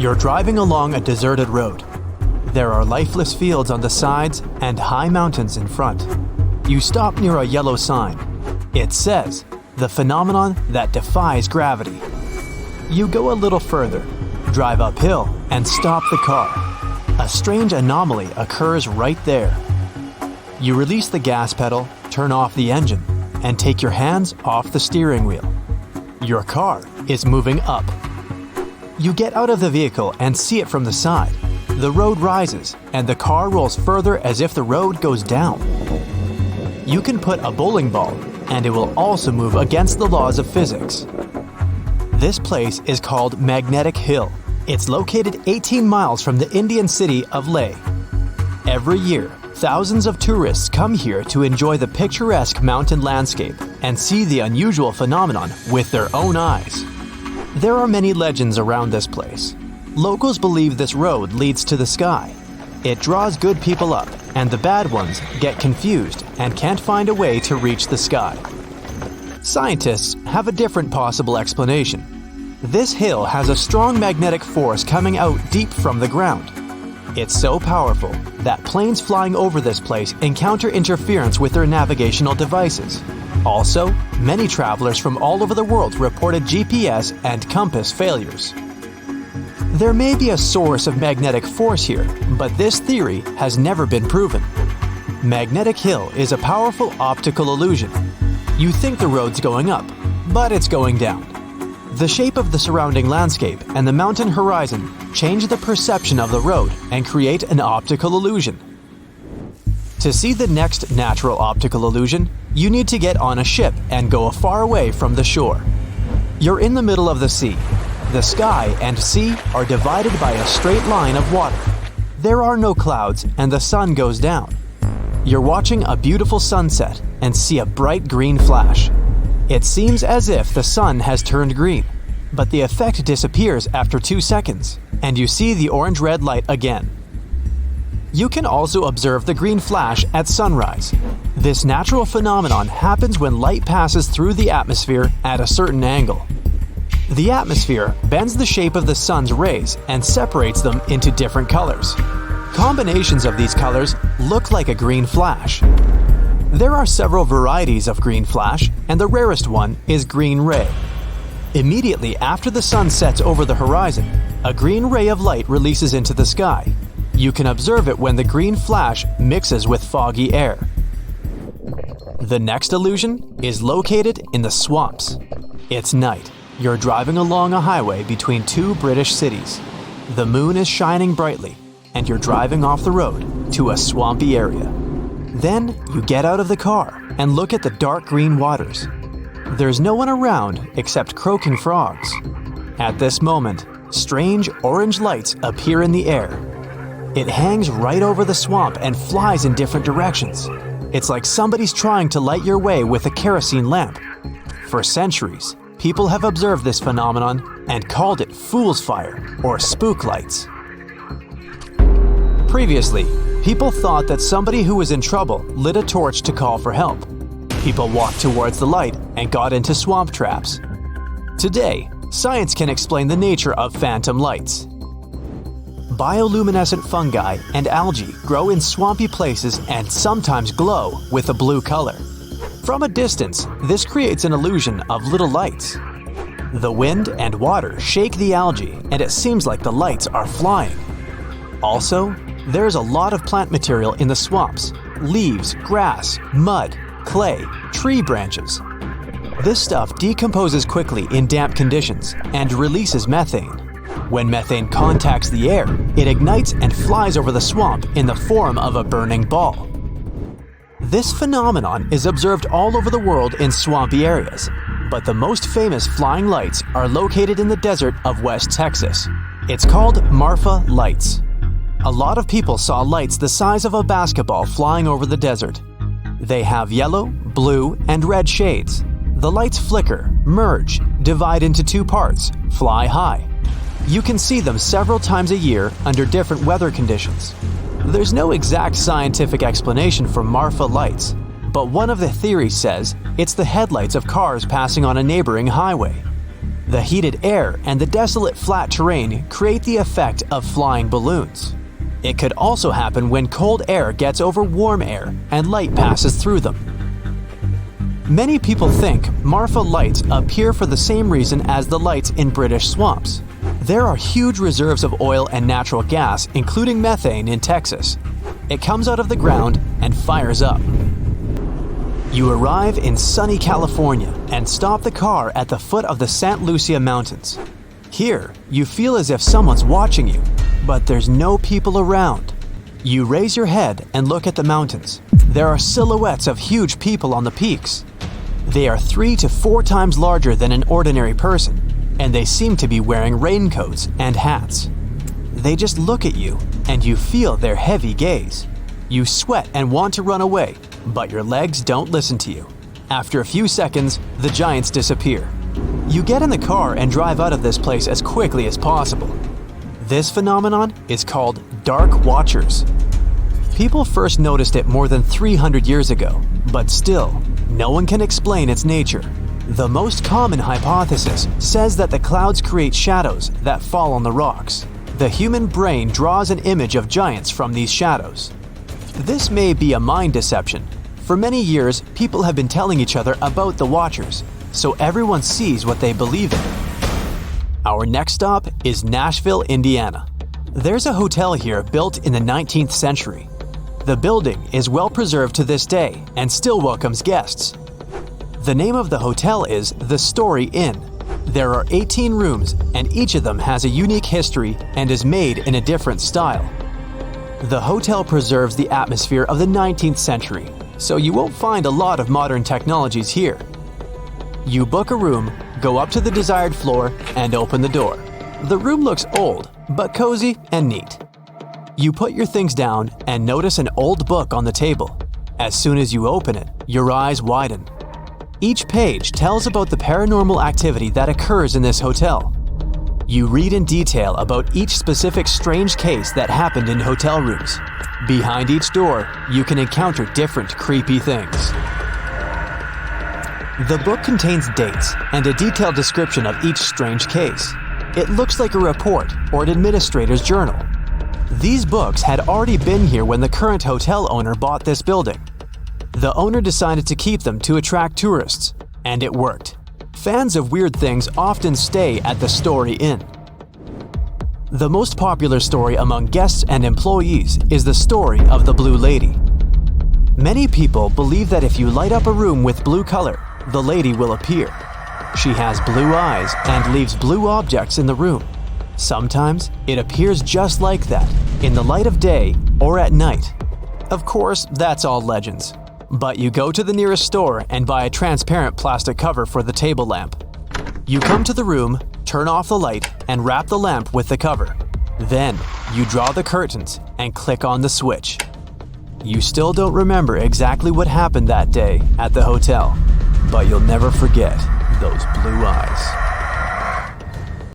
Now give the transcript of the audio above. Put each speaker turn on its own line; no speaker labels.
You're driving along a deserted road. There are lifeless fields on the sides and high mountains in front. You stop near a yellow sign. It says, "The phenomenon that defies gravity." You go a little further, drive uphill, and stop the car. A strange anomaly occurs right there. You release the gas pedal, turn off the engine, and take your hands off the steering wheel. Your car is moving up. You get out of the vehicle and see it from the side. The road rises, and the car rolls further as if the road goes down. You can put a bowling ball, and it will also move against the laws of physics. This place is called Magnetic Hill. It's located 18 miles from the Indian city of Leh. Every year, thousands of tourists come here to enjoy the picturesque mountain landscape and see the unusual phenomenon with their own eyes. There are many legends around this place. Locals believe this road leads to the sky. It draws good people up, and the bad ones get confused and can't find a way to reach the sky. Scientists have a different possible explanation. This hill has a strong magnetic force coming out deep from the ground. It's so powerful that planes flying over this place encounter interference with their navigational devices. Also, many travelers from all over the world reported GPS and compass failures. There may be a source of magnetic force here, but this theory has never been proven. Magnetic Hill is a powerful optical illusion. You think the road's going up, but it's going down. The shape of the surrounding landscape and the mountain horizon change the perception of the road and create an optical illusion. To see the next natural optical illusion, you need to get on a ship and go far away from the shore. You're in the middle of the sea. The sky and sea are divided by a straight line of water. There are no clouds and the sun goes down. You're watching a beautiful sunset and see a bright green flash. It seems as if the sun has turned green, but the effect disappears after 2 seconds, and you see the orange-red light again. You can also observe the green flash at sunrise. This natural phenomenon happens when light passes through the atmosphere at a certain angle. The atmosphere bends the shape of the sun's rays and separates them into different colors. Combinations of these colors look like a green flash. There are several varieties of green flash, and the rarest one is green ray. Immediately after the sun sets over the horizon, a green ray of light releases into the sky. You can observe it when the green flash mixes with foggy air. The next illusion is located in the swamps. It's night. You're driving along a highway between two British cities. The moon is shining brightly, and you're driving off the road to a swampy area. Then you get out of the car and look at the dark green waters. There's no one around except croaking frogs. At this moment, strange orange lights appear in the air. It hangs right over the swamp and flies in different directions. It's like somebody's trying to light your way with a kerosene lamp. For centuries, people have observed this phenomenon and called it fool's fire or spook lights. Previously, people thought that somebody who was in trouble lit a torch to call for help. People walked towards the light and got into swamp traps. Today, science can explain the nature of phantom lights. Bioluminescent fungi and algae grow in swampy places and sometimes glow with a blue color. From a distance, this creates an illusion of little lights. The wind and water shake the algae, and it seems like the lights are flying. Also, there's a lot of plant material in the swamps: leaves, grass, mud, clay, tree branches. This stuff decomposes quickly in damp conditions and releases methane. When methane contacts the air, it ignites and flies over the swamp in the form of a burning ball. This phenomenon is observed all over the world in swampy areas, but the most famous flying lights are located in the desert of West Texas. It's called Marfa Lights. A lot of people saw lights the size of a basketball flying over the desert. They have yellow, blue, and red shades. The lights flicker, merge, divide into two parts, fly high. You can see them several times a year under different weather conditions. There's no exact scientific explanation for Marfa Lights, but one of the theories says it's the headlights of cars passing on a neighboring highway. The heated air and the desolate flat terrain create the effect of flying balloons. It could also happen when cold air gets over warm air and light passes through them. Many people think Marfa Lights appear for the same reason as the lights in British swamps. There are huge reserves of oil and natural gas, including methane, in Texas. It comes out of the ground and fires up. You arrive in sunny California and stop the car at the foot of the Santa Lucia Mountains. Here, you feel as if someone's watching you, but there's no people around. You raise your head and look at the mountains. There are silhouettes of huge people on the peaks. They are 3 to 4 times larger than an ordinary person, and they seem to be wearing raincoats and hats. They just look at you, and you feel their heavy gaze. You sweat and want to run away, but your legs don't listen to you. After a few seconds, the giants disappear. You get in the car and drive out of this place as quickly as possible. This phenomenon is called dark watchers. People first noticed it more than 300 years ago, but still, no one can explain its nature. The most common hypothesis says that the clouds create shadows that fall on the rocks. The human brain draws an image of giants from these shadows. This may be a mind deception. For many years, people have been telling each other about the watchers, so everyone sees what they believe in. Our next stop is Nashville, Indiana. There's a hotel here built in the 19th century. The building is well preserved to this day and still welcomes guests. The name of the hotel is The Story Inn. There are 18 rooms, and each of them has a unique history and is made in a different style. The hotel preserves the atmosphere of the 19th century, so you won't find a lot of modern technologies here. You book a room, go up to the desired floor, and open the door. The room looks old, but cozy and neat. You put your things down and notice an old book on the table. As soon as you open it, your eyes widen. Each page tells about the paranormal activity that occurs in this hotel. You read in detail about each specific strange case that happened in hotel rooms. Behind each door, you can encounter different creepy things. The book contains dates and a detailed description of each strange case. It looks like a report or an administrator's journal. These books had already been here when the current hotel owner bought this building. The owner decided to keep them to attract tourists, and it worked. Fans of weird things often stay at the Story Inn. The most popular story among guests and employees is the story of the Blue Lady. Many people believe that if you light up a room with blue color, the lady will appear. She has blue eyes and leaves blue objects in the room. Sometimes it appears just like that, in the light of day or at night. Of course, that's all legends. But you go to the nearest store and buy a transparent plastic cover for the table lamp. You come to the room, turn off the light, and wrap the lamp with the cover. Then, you draw the curtains and click on the switch. You still don't remember exactly what happened that day at the hotel, but you'll never forget those blue eyes.